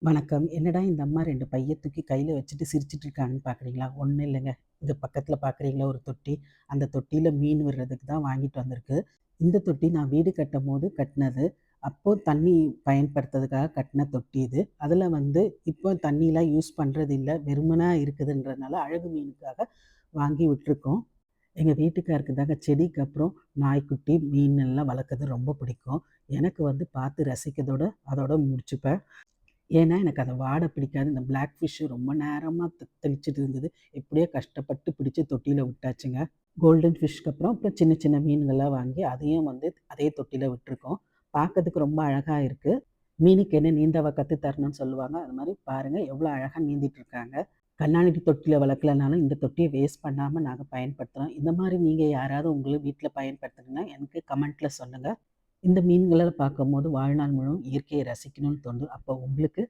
வணக்கம். என்னடா இந்த அம்மா 2 பைய தூக்கி கையில வச்சுட்டு சிரிச்சுட்டு இருக்காங்கன்னு பார்க்குறீங்களா? ஒண்ணும் இல்லங்க. இங்க பக்கத்தில பார்க்குறீங்களா ஒரு தொட்டி? அந்த தொட்டியில மீன் விடுறதுக்கு தான் வாங்கிட்டு வந்திருக்கு. இந்த தொட்டி நான் வீடு கட்டும்போது கட்டினது. அப்போ தண்ணி பயன்படுத்துறதுக்காக கட்டின தொட்டி இது. அதில இப்போ தண்ணிலாம் யூஸ் பண்றது இல்ல. வெறுமனா இருக்குதுன்றதுனால அழகு மீனுக்காக வாங்கி விட்டுருக்கோம். எங்க வீட்டுக்காருக்கு தாங்க செடிக்கு அப்புறம் நாய்க்குட்டி, மீன் எல்லாம் வளர்க்கறது ரொம்ப பிடிக்கும். எனக்கு பார்த்து ரசிக்கிறதோட அதோட முடிச்சுப்பேன். ஏன்னா, எனக்கு அத வாட பிடிக்காது. இந்த பிளாக் ஃபிஷ் ரொம்ப நேரமா தத்தளிச்சுட்டு இருந்தது. எப்படியோ கஷ்டப்பட்டு பிடிச்சு தொட்டியில விட்டாச்சுங்க. கோல்டன் ஃபிஷ்க்கு அப்புறம் சின்ன சின்ன மீன்கள்லாம் வாங்கி அதையும் அதே தொட்டியில விட்டுருக்கோம். பார்க்கறதுக்கு ரொம்ப அழகா இருக்கு. மீனுக்கு என்ன நீந்தவா கத்து தரணும்னு சொல்லுவாங்க. அது மாரி பாருங்க எவ்வளோ அழகா நீந்திட்டு இருக்காங்க. கண்ணாடி தொட்டியில வளர்க்கலனாலும் இந்த தொட்டிய வேஸ்ட் பண்ணாம நாங்க பயன்படுத்துறோம். இந்த மாரி நீங்க யாராவது உங்க வீட்ல பயன்படுத்துனீங்கன்னா எனக்கு கமெண்ட்ல சொல்லுங்க. இந்த மீன்கள பார்க்கும்போது வாழ்நாள் முழுவதும் இயற்கையை ரசிக்கணும்னு தோணுது. அப்போ உங்களுக்கு?